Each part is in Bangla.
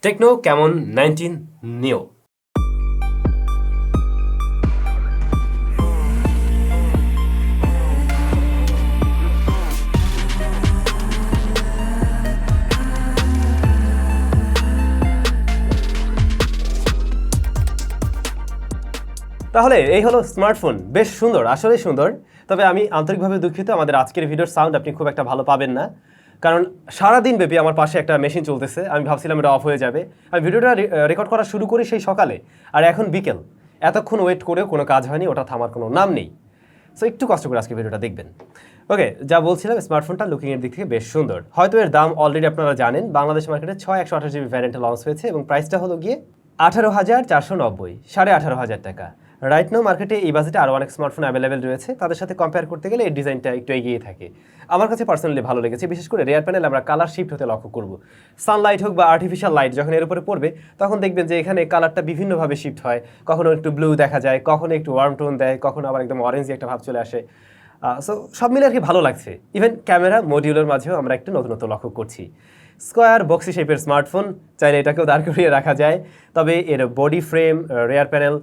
Tecno Camon 19 Neo। তাহলে এই হলো স্মার্টফোন, বেশ সুন্দর, আসলে সুন্দর। তবে আমি আন্তরিকভাবে দুঃখিত, আমাদের আজকের ভিডিওর সাউন্ড আপনি খুব একটা ভালো পাবেন না, কারণ সারাদিন ব্যাপী আমার পাশে একটা মেশিন চলতেছে। আমি ভাবছিলাম এটা অফ হয়ে যাবে। আমি ভিডিওটা রেকর্ড করা শুরু করি সেই সকালে, আর এখন বিকেল। এতক্ষণ ওয়েট করেও কোনো কাজ হয়নি, ওটা থামার কোনো নাম নেই। সো একটু কষ্ট করে আজকে ভিডিওটা দেখবেন। ওকে, যা বলছিলাম, স্মার্টফোনটা লুকিংয়ের দিক থেকে বেশ সুন্দর। হয়তো এর দাম অলরেডি আপনারা জানেন, বাংলাদেশ মার্কেটে 6/128GB ভ্যারিয়েন্টে লঞ্চ হয়েছে এবং প্রাইসটা হলো গিয়ে 18,490, 18,500 টাকা। রাইট নাও মার্কেটে এই বাজেটে আরও অনেক স্মার্টফোন অ্যাভেলেবেল রয়েছে, তাদের সাথে কম্পেয়ার করতে গেলে এই ডিজাইনটা একটু এগিয়ে থাকে। আমার কাছে পার্সোনালি ভালো লেগেছে, বিশেষ করে রেয়ার প্যানেল আমরা কালার শিফট হতে লক্ষ্য করব। সানলাইট হোক বা আর্টিফিশিয়াল লাইট যখন এর উপরে পড়বে, তখন দেখবেন যে এখানে কালারটা বিভিন্নভাবে শিফট হয়। কখনো একটু ব্লু দেখা যায়, কখনো একটু ওয়ার্ম টোন দেয়, কখনো আবার একদম অরেঞ্জি একটা ভাব চলে আসে। সো সব মিলে আর কি ভালো লাগছে। ইভেন ক্যামেরা মডিউলের মাঝেও আমরা একটু নতুনত্ব লক্ষ্য করছি। স্কোয়ার বক্সি শেপের স্মার্টফোন, চাইলে এটাকেও দাঁড় করিয়ে রাখা যায়। তবে এর বডি ফ্রেম, রেয়ার প্যানেল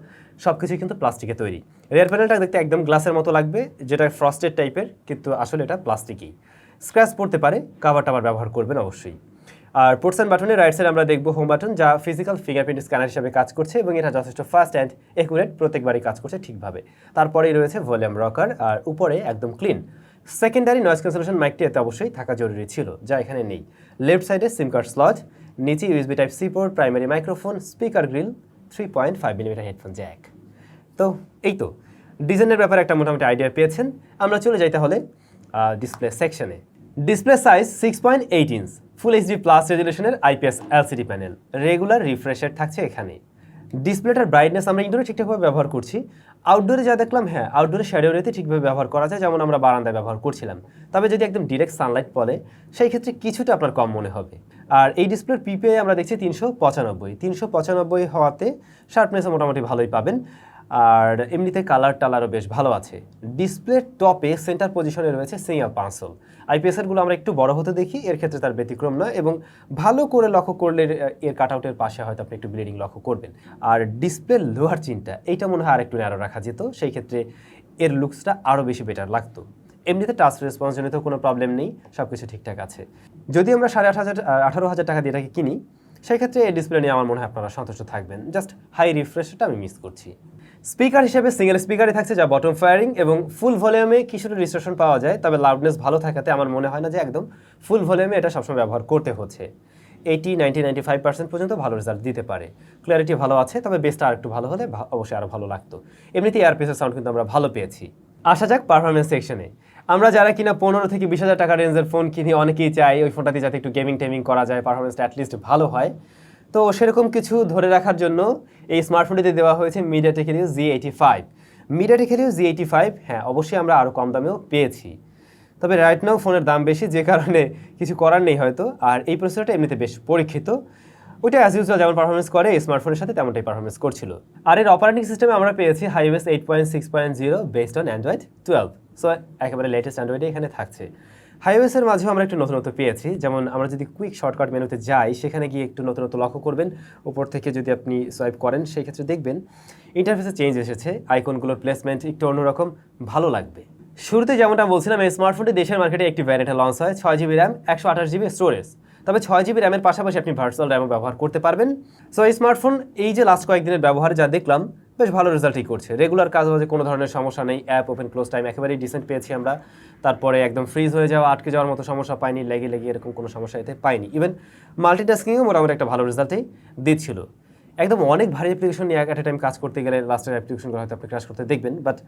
সব কিছুই কিন্তু প্লাস্টিকে তৈরি। রেয়ার প্যানেলটা দেখতে একদম গ্লাসের মতো লাগবে, যেটা ফ্রস্টেড টাইপের, কিন্তু আসলে এটা প্লাস্টিকই। স্ক্র্যাচ পড়তে পারে, কাভার টাভার ব্যবহার করবেন অবশ্যই। আর পোর্টস অ্যান্ড বাটনের রাইট সাইড আমরা দেখব হোম বাটন, যা ফিজিক্যাল ফিঙ্গারপ্রিন্ট স্ক্যানার হিসেবে কাজ করছে এবং এটা যথেষ্ট ফাস্ট অ্যান্ড একুরেট, প্রত্যেকবারই কাজ করছে ঠিকভাবে। তারপরেই রয়েছে ভলিউম রকার, আর উপরে একদম ক্লিন। সেকেন্ডারি নয়েজ ক্যান্সেলেশন মাইকটি এতে অবশ্যই থাকা জরুরি ছিল, যা এখানে নেই। লেফট সাইডে সিম কার্ড স্লট, নিচে USB type C port, primary microphone, speaker grille, 3.5mm headphone jack. তো এই তো ডিজাইনের ব্যাপারে একটা মোটামুটি আইডিয়া পেয়েছেন। আমরা চলে যাই তাহলে ডিসপ্লে সেকশনে। Display size 6.8 inch, full HD plus রেজুলেশনের IPS LCD panel, regular refresh rate থাকছে এখানে। ডিসপ্লেটার ব্রাইটনেস আমরা ইনডোরে ঠিকঠাকভাবে ব্যবহার করছি। আউটডোরে যা দেখলাম, হ্যাঁ আউটডোরে শ্যাডো রেতে ঠিকভাবে ব্যবহার করা যায়, যেমন আমরা বারান্দায় ব্যবহার করছিলাম। তবে যদি একদম ডিরেক্ট সানলাইট পড়ে, সেই ক্ষেত্রে কিছুটা আপনার কম মনে হবে। আর এই ডিসপ্লের পিপিআই আমরা দেখছি 395 হওয়াতে শার্পনেসও মোটামুটি ভালোই পাবেন। আর এমনিতে কালার টালারও বেশ ভালো আছে। ডিসপ্লের টপে সেন্টার পজিশনে রয়েছে সিঙ্গেল পাঁচল। আইপিএসেরগুলো আমরা একটু বড় হতে দেখি, এর ক্ষেত্রে তার ব্যতিক্রম নয়। এবং ভালো করে লক্ষ্য করলে এর কাটআউটের পাশে হয়তো আপনি একটু ব্লিডিং লক্ষ্য করবেন। আর ডিসপ্লের লোহার চিনটা, এইটা মনে হয় আর একটু ন্যারো রাখা যেত, সেই ক্ষেত্রে এর লুকসটা আরও বেশি বেটার লাগতো। এমনিতে টাচ রেসপন্স জনিত কোনো প্রবলেম নেই, সব কিছু ঠিকঠাক আছে। যদি আমরা 18,500 টাকা দিয়ে এটাকে কিনি, সেই ক্ষেত্রে এই ডিসপ্লে নিয়ে আমার মনে হয় আপনারা সন্তুষ্ট থাকবেন। জাস্ট হাই রিফ্রেশটা আমি মিস করছি। স্পিকার হিসেবে সিঙ্গেল স্পিকারই থাকছে, যা বটম ফায়ারিং এবং ফুল ভলিউমে কিছুটা ডিস্টরশন পাওয়া যায়। তবে লাউডনেস ভালো থাকাতে আমার মনে হয় না যে একদম ফুল ভলিউমে এটা সবসময় ব্যবহার করতে হচ্ছে। 80, 90, 95% পর্যন্ত ভালো রেজাল্ট দিতে পারে। ক্লিয়ারিটি ভালো আছে, তবে বেসটা আর একটু ভালো হলে অবশ্যই আরও ভালো লাগতো। এমনিতে এয়ারপিসের সাউন্ড কিন্তু আমরা ভালো পেয়েছি। আসা যাক পারফরমেন্স সেকশনে। আমরা যারা কিনা 15 থেকে 20,000 টাকা রেঞ্জের ফোন কিনি, অনেকেই চাই ওই ফোনটাতে যাতে একটু গেমিং টেমিং করা যায়, পারফরমেন্সটা অ্যাটলিস্ট ভালো হয়। তো সেরকম কিছু ধরে রাখার জন্য এই স্মার্টফোনটিতে দেওয়া হয়েছে MediaTek Helio Z85। MediaTek Helio Z85, হ্যাঁ অবশ্যই আমরা আরও কম দামেও পেয়েছি। তবে রাইট নাও ফোনের দাম বেশি, যে কারণে কিছু করার নেই হয়তো। আর এই প্রসেসরটা এমনিতে বেশ পরীক্ষিত, ওইটা অ্যাজ ইউজুয়াল যেমন পারফরমেন্স করে এই স্মার্টফোনের সাথে তেমনটাই পারফরমেন্স করছিল। আর এর অপারেটিং সিস্টেমে আমরা পেয়েছি iOS 8.6.0 based on Android 12। So একেবারে লেটেস্ট অ্যান্ড্রয়েডে এখানে থাকছে। iOS-এর মাঝেও আমরা একটু নতুনত্ব পেয়েছি, যেমন আমরা যদি কুইক শর্টকাট মেনুতে যাই, সেখানে গিয়ে একটু নতুনত্ব লক্ষ্য করবেন। উপর থেকে যদি আপনি সোয়াইপ করেন, সেই ক্ষেত্রে দেখবেন ইন্টারফেসে চেঞ্জ এসেছে, আইকনগুলোর প্লেসমেন্ট একটু অন্যরকম, ভালো লাগবে। শুরুতে যেমনটা বলছিলাম, এই স্মার্টফোনটি দেশের মার্কেটে একটি ভ্যারিয়েন্টে লঞ্চ হয়, 6GB র্যাম, 128GB স্টোরেজ। তবে 6GB র্যামের পাশাপাশি আপনি ভার্চুয়াল র্যামও ব্যবহার করতে পারবেন। সো এই স্মার্টফোন এই যে লাস্ট কয়েকদিনের ব্যবহারে যা দেখলাম, বেশ ভালো রেজাল্টই করছে। রেগুলার কাজ বাজে কোনো ধরনের সমস্যা নেই, অ্যাপ ওপেন ক্লোজ টাইম একেবারেই ডিসেন্ট পেয়েছি আমরা। তারপরে একদম ফ্রিজ হয়ে যাওয়া, আটকে যাওয়ার মতো সমস্যা পাইনি, লেগে এরকম কোনো সমস্যা এতে পাইনি। ইভেন মাল্টিটাস্কিংও মোটামুটি একটা ভালো রেজাল্টই দিচ্ছিল। একদম অনেক ভারী অ্যাপ্লিকেশন নিয়ে অ্যাট এ টাইম কাজ করতে গেলে লাস্টের অ্যাপ্লিকেশনগুলো হয়তো আপনি ক্রাশ করতে দেখবেন, বাট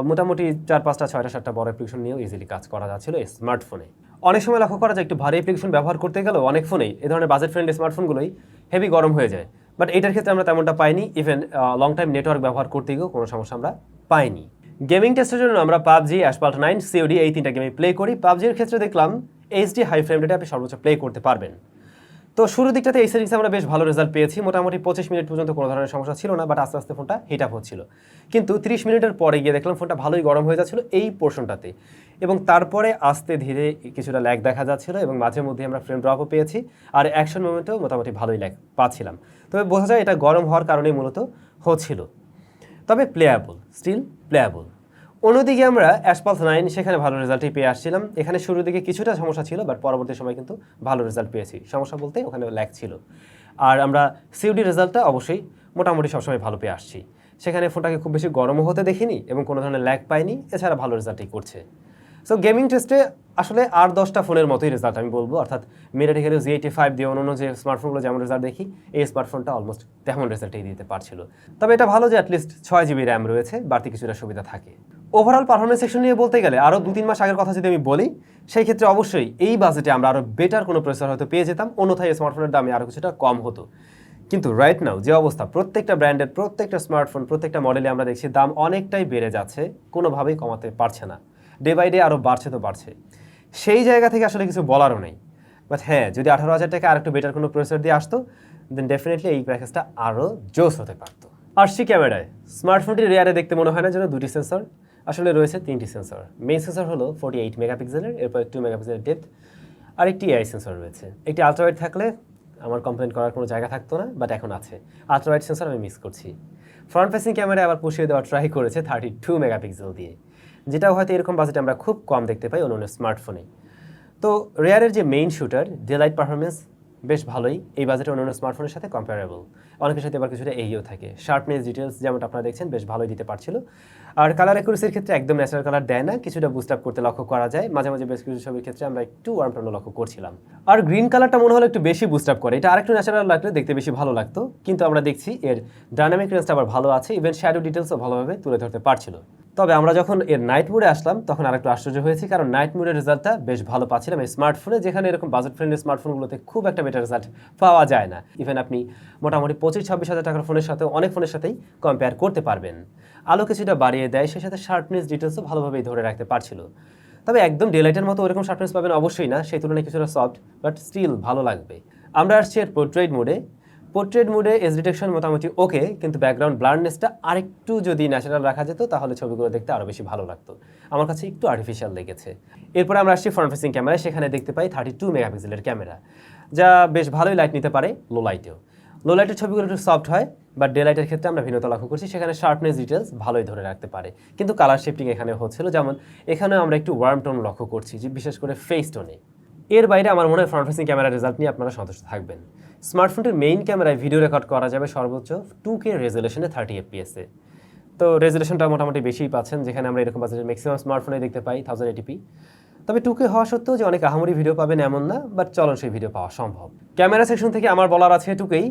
মোটামুটি 4, 5, 6, 7টা বড় অ্যাপ্লিকেশন নিয়েও ইজিলি কাজ করা যাচ্ছিল এই স্মার্টফোনে। অনেক সময় লক্ষ্য করা যায় একটু ভারী অ্যাপ্লিকেশন ব্যবহার করতে গেলেও অনেক ফোনেই এই ধরনের বাজেট ফ্রেন্ডলি স্মার্টফোনগুলোই হেভি গরম হয়ে যায়, বাট এটার ক্ষেত্রে আমরা তেমনটা পাইনি। ইভেন লং টাইম নেটওয়ার্ক ব্যবহার করতে গিয়েও কোনো সমস্যা আমরা পাইনি। গেমিং টেস্টের জন্য আমরা পাবজি, অ্যাসফল্ট 9, COD এই 3টা গেমে প্লে করি। পাবজির ক্ষেত্রে দেখলাম এইচডি হাই ফ্রেম রেটে আপনি সর্বোচ্চ প্লে করতে পারবেন। তো শুরুর দিকটাতে এই সেটিংসে আমরা বেশ ভালো রেজাল্ট পেয়েছি, মোটামুটি 25 মিনিট পর্যন্ত কোনো ধরনের সমস্যা ছিল না, বাট আস্তে আস্তে ফোনটা হিট আপ হচ্ছিল। কিন্তু 30 মিনিটের পরে গিয়ে দেখলাম ফোনটা ভালোই গরম হয়ে যাচ্ছিল এই পোর্শনটাতে, এবং তারপরে আস্তে ধীরে কিছুটা ল্যাগ দেখা যাচ্ছিল এবং মাঝে মধ্যে আমরা ফ্রেম ড্রপও পেয়েছি, আর অ্যাকশন মুভমেন্টেও মোটামুটি ভালোই ল্যাগ পাচ্ছিলাম। তবে বোঝা যায় এটা গরম হওয়ার কারণেই মূলত হচ্ছিল, তবে প্লেয়াবল, স্টিল প্লেয়াবল। অন্যদিকে আমরা অ্যাশপালস 9 সেখানে ভালো রেজাল্টই পেয়ে আসছিলাম। এখানে শুরুর দিকে কিছুটা সমস্যা ছিল, বাট পরবর্তী সময় কিন্তু ভালো রেজাল্ট পেয়েছি। সমস্যা বলতে ওখানে ল্যাগ ছিল। আর আমরা সিউডি রেজাল্টটা অবশ্যই মোটামুটি সবসময় ভালো পেয়ে আসছি। সেখানে ফোনটাকে খুব বেশি গরমও হতে দেখিনি এবং কোনো ধরনের ল্যাগ পাইনি, এছাড়া ভালো রেজাল্টই করছে। সো গেমিং টেস্টে আসলে 8-10টা ফোনের মতোই রেজাল্ট আমি বলবো, অর্থাৎ মিরাটি হেলিও Z85 দিয়ে অন্য যে স্মার্টফোনগুলো যেমন রেজাল্ট দেখি, এই স্মার্টফোনটা অলমোস্ট তেমন রেজাল্টই দিতে পারছিল। তবে এটা ভালো যে অ্যাটলিস্ট 6GB র্যাম রয়েছে, বাড়তি কিছুটা সুবিধা থাকে। ওভারঅল পারফরমেন্স সেকশন নিয়ে বলতে গেলে আরও 2-3 মাস আগের কথা যদি আমি বলি, সেই ক্ষেত্রে অবশ্যই এই বাজেটে আমরা আরও বেটার কোনো প্রসেসর হয়তো পেয়ে যেতাম, অন্যথায় স্মার্টফোনের দামে আরও কিছুটা কম হতো। কিন্তু রাইট নাও যে অবস্থা, প্রত্যেকটা ব্র্যান্ডের প্রত্যেকটা স্মার্টফোন প্রত্যেকটা মডেলে আমরা দেখছি দাম অনেকটাই বেড়ে যাচ্ছে, কোনোভাবেই কমাতে পারছে না, ডে বাই ডে আরও বাড়ছে তো বাড়ছে। সেই জায়গা থেকে আসলে কিছু বলারও নেই। বাট হ্যাঁ, যদি 18,000 টাকা আর একটু বেটার কোনো প্রসেসর দিয়ে আসতো, দেন ডেফিনেটলি এই প্যাকেজটা আরও জোস হতে পারতো। আসছি ক্যামেরায়। স্মার্টফোনটির রেয়ারে দেখতে মনে হয় না যেন 2টি সেন্সর, আসলে রয়েছে 3টি সেন্সর। মেইন সেন্সর হলো 48 মেগাপিক্সেলের, এরপর 2 মেগাপিক্সেলের ডেপথ, আর একটি এআই সেন্সর রয়েছে। একটি আলট্রাওয়াইড থাকলে আমার কমপ্লেন করার কোনো জায়গা থাকতো না, বাট এখন আছে। আলট্রাওয়াইড সেন্সর আমি মিস করছি। ফ্রন্ট ফেসিং ক্যামেরায় আবার পুষিয়ে দেওয়ার ট্রাই করেছে 32 মেগাপিক্সেল দিয়ে, যেটাও হয়তো এরকম বাজেটে আমরা খুব কম দেখতে পাই অন্য স্মার্টফোনে। তো রেয়ারের যে মেইন শুটার ডে-লাইট পারফরমেন্স বেশ ভালোই, এই বাজেটে অন্যান্য স্মার্টফোনের সাথে কম্পারেবল। অনেকের সাথে এবার কিছুটা এইও থাকে, শার্পনেস ডিটেলস যেমনটা আপনারা দেখছেন বেশ ভালোই দিতে পারছিল। আর কালার অ্যাকুরেসির ক্ষেত্রে একদম ন্যাচারাল কালার দেয় না, কিছুটা বুস্ট আপ করতে লক্ষ্য করা যায়। মাঝে মাঝে বেশ কিছু ছবির ক্ষেত্রে আমরা একটু ওয়ার্ম টোন লক্ষ্য করছিলাম। আর গ্রিন কালারটা মনে হলো একটু বেশি বুস্ট আপ করে, এটা আরেকটু ন্যাচারাল লাগলে দেখতে বেশি ভালো লাগতো। কিন্তু আমরা দেখছি এর ডাইনামিক রেঞ্জটা আবার ভালো আছে, ইভেন শ্যাডো ডিটেলসও ভালোভাবে তুলে ধরতে পারছিল। তবে আমরা যখন এর নাইট মোডে আসলাম তখন আরেকটু আশ্চর্য হয়েছি, কারণ নাইট মোডের রেজাল্টটা বেশ ভালো পাচ্ছিলাম এই স্মার্টফোনে, যেখানে এরকম বাজেট ফ্রেন্ডলি স্মার্টফোনগুলোতে খুব একটা বেটার রেজাল্ট পাওয়া যায় না। ইভেন আপনি মোটামুটি 25-26 হাজার টাকার ফোনের সাথে অনেক ফোনের সাথেই কম্পেয়ার করতে পারবেন। আলো কিছুটা বাড়িয়ে দেয়, সেই সাথে শার্পনেস ডিটেলসও ভালোভাবেই ধরে রাখতে পারছিল। তবে একদম ডেলাইটের মতো ওরকম শার্পনেস পাবেন অবশ্যই না, সেই তুলনায় কিছুটা সফট, বাট স্টিল ভালো লাগবে। আমরা আসছি এর পোর্ট্রেট মোডে। পোর্ট্রেট মোডে এজ ডিটেকশন মোটামুটি ওকে, কিন্তু ব্যাকগ্রাউন্ড ব্লারনেসটা আরেকটু যদি ন্যাচারাল রাখা যেত তাহলে ছবিগুলো দেখতে আরও বেশি ভালো লাগতো। আমার কাছে একটু আর্টিফিশিয়াল লেগেছে। এরপরে আমরা আসছি ফ্রন্ট ফেসিং ক্যামেরায়, সেখানে দেখতে পাই 32 মেগাপিক্সেলের ক্যামেরা, যা বেশ ভালোই লাইট নিতে পারে লো লাইটেও। লো লাইটের ছবিগুলো একটু সফট হয়, বাট ডে লাইটের ক্ষেত্রে আমরা ভিন্নতা লক্ষ্য করছি, সেখানে শার্পনেস ডিটেলস ভালোই ধরে রাখতে পারে। কিন্তু কালার শিফটিং এখানে হচ্ছিল, যেমন এখানেও আমরা একটু ওয়ার্ম টোন লক্ষ্য করছি, যে বিশেষ করে ফেস টোনে। এর বাইরে আমার মনে হয় ফ্রন্ট ফেসিং ক্যামেরার রেজাল্ট নিয়ে আপনারা সন্তুষ্ট থাকবেন। স্মার্টফোনটির মেইন ক্যামেরায় ভিডিও রেকর্ড করা যাবে সর্বোচ্চ 2K রেজুলেশনে 30 FPS-এ। তো রেজুলেশনটা মোটামুটি বেশিই পাচ্ছেন, যেখানে আমরা এরকম বাজেটের ম্যাক্সিমাম স্মার্টফোনে দেখতে পাই 1080p। তবে 2K হওয়া সত্ত্বেও যে অনেক আহামরি ভিডিও পাবেন এমন না, বাট চলন সেই ভিডিও পাওয়া সম্ভব। ক্যামেরা সেকশন থেকে আমার বলার আছে 2Kই।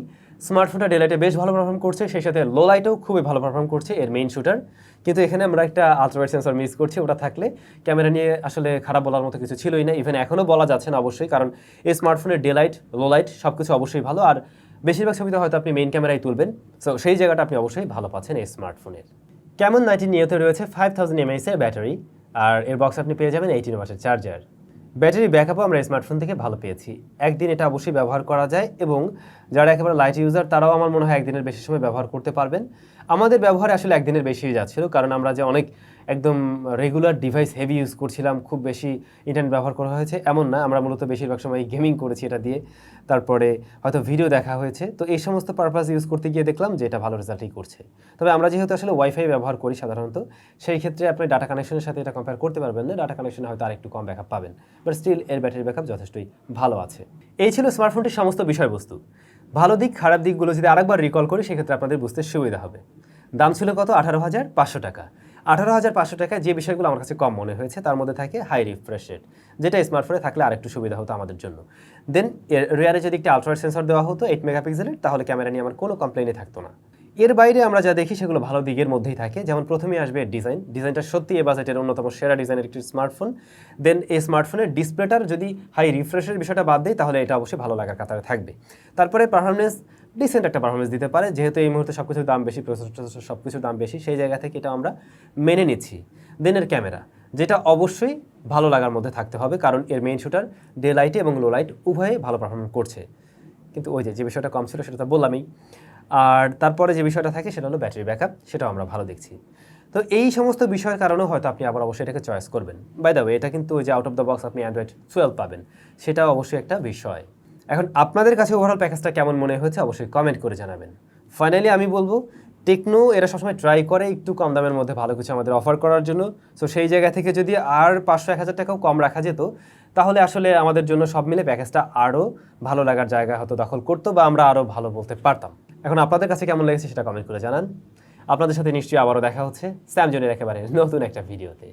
স্মার্টফোনটা ডেলাইটে বেশ ভালো পারফর্ম করছে, সেই সাথে লো লাইটেও খুবই ভালো পারফর্ম করছে এর মেইন শুটার। কিন্তু এখানে আমরা একটা আলট্রাওয়াইড সেন্সর মিস করছি, ওটা থাকলে ক্যামেরা নিয়ে আসলে খারাপ বলার মতো কিছু ছিলই না। ইভেন এখনও বলা যাচ্ছে না অবশ্যই, কারণ এই স্মার্টফোনের ডে লাইট লো লাইট সব কিছু অবশ্যই ভালো, আর বেশিরভাগ ছবিতে হয়তো আপনি মেইন ক্যামেরাই তুলবেন, সো সেই জায়গাটা আপনি অবশ্যই ভালো পাচ্ছেন এই স্মার্টফোনের। Camon 19 নিয়েতে রয়েছে 5000 mAh এর ব্যাটারি, আর এর বক্স আপনি পেয়ে যাবেন 18 ওয়াটের চার্জার। ব্যাটারি ব্যাকআপও আমরা স্মার্টফোন থেকে ভালো পেয়েছি, একদিন এটা অবশ্যই ব্যবহার করা যায়, এবং যারা একেবারে লাইট ইউজার তারাও আমার মনে হয় একদিনের বেশি সময় ব্যবহার করতে পারবেন। আমাদের ব্যবহারে আসলে একদিনের বেশি যাচ্ছিল, কারণ আমরা যে অনেক একদম রেগুলার ডিভাইস হেভি ইউজ করছিলাম, খুব বেশি ইন্টারনেট ব্যবহার করা হয়েছে এমন না। আমরা মূলত বেশিরভাগ সময় গেমিং করেছি এটা দিয়ে, তারপরে হয়তো ভিডিও দেখা হয়েছে। তো এই সমস্ত পারপাস ইউজ করতে গিয়ে দেখলাম যে এটা ভালো রেজাল্টই করছে। তবে আমরা যেহেতু আসলে ওয়াইফাই ব্যবহার করি সাধারণত, সেই ক্ষেত্রে আপনি ডাটা কানেকশনের সাথে এটা কম্পেয়ার করতে পারবেন না, ডাটা কানেকশনে হয়তো আরেকটু কম ব্যাকআপ পাবেন, বাট স্টিল এর ব্যাটারি ব্যাকআপ যথেষ্টই ভালো আছে। এই ছিল স্মার্টফোনটির সমস্ত বিষয়বস্তু। ভালো দিক খারাপ দিকগুলো যদি আরেকবার রিকল করি সেক্ষেত্রে আপনাদের বুঝতে সুবিধা হবে। দাম ছিল কত? 18,500 টাকা। 18,500 টাকায় যে বিষয়গুলো আমার কাছে কম মনে হয়েছে তার মধ্যে থাকে হাই রিফ্রেশ রেট, যেটা স্মার্টফোনে থাকলে আরেকটু সুবিধা হতো আমাদের জন্য। দেন রেয়ারে যদি একটি আলট্রাওয়াইড সেন্সর দেওয়া হতো 8 মেগাপিক্সেলের, তাহলে ক্যামেরা নিয়ে আমার কোনো কমপ্লেনই থাকতো না। এর বাইরে আমরা যা দেখি সেগুলো ভালো দিকের মধ্যেই থাকে, যেমন প্রথমেই আসবে ডিজাইনটা সত্যি এ বাজেটের অন্যতম সেরা ডিজাইনের একটি স্মার্টফোন। দেন এই স্মার্টফোনের ডিসপ্লেটার যদি হাই রিফ্রেশের বিষয়টা বাদ দেয় তাহলে এটা অবশ্যই ভালো লাগার কাতারে থাকবে। তারপরে পারফরমেন্স ডিসেন্ট একটা পারফরমেন্স দিতে পারে, যেহেতু এই মুহূর্তে সব কিছুর দাম বেশি, প্রসেসর সব কিছুর দাম বেশি, সেই জায়গা থেকে এটা আমরা মেনে নিচ্ছি। দেন এর ক্যামেরা, যেটা অবশ্যই ভালো লাগার মধ্যে থাকতে হবে, কারণ এর মেইন শুটার ডে লাইটে এবং লো লাইট উভয়ে ভালো পারফরমেন্স করছে। কিন্তু ওই যে বিষয়টা কম ছিল সেটা তো বললামই। আর তারপরে যে বিষয়টা থাকে সেটা হলো ব্যাটারি ব্যাকআপ, সেটাও আমরা ভালো দেখছি। তো এই সমস্ত বিষয়ের কারণেও হয়তো আপনি আবার অবশ্যই এটাকে চয়েস করবেন। বাই দ্য ওয়ে, এটা কিন্তু ওই যে আউট অফ দ্য বক্স আপনি অ্যান্ড্রয়েড 12 পাবেন, সেটাও অবশ্যই একটা বিষয়। এখন আপনাদের কাছে ওভারঅল প্যাকেজটা কেমন মনে হয়েছে অবশ্যই কমেন্ট করে জানাবেন। ফাইনালি আমি বলবো, টেকনো এরা সবসময় ট্রাই করে একটু কম দামের মধ্যে ভালো কিছু আমাদের অফার করার জন্য। সো সেই জায়গা থেকে যদি আর 500-1000 টাকাও কম রাখা যেত, তাহলে আসলে আমাদের জন্য সব মিলে প্যাকেজটা আরও ভালো লাগার জায়গা হয়তো দখল করতো, বা আমরা আরও ভালো বলতে পারতাম। এখন আপনাদের কাছে কেমন লেগেছে সেটা কমেন্ট করে জানান। আপনাদের সাথে নিশ্চয়ই আবারও দেখা হচ্ছে স্যামজনের একেবারে নতুন একটা ভিডিওতে।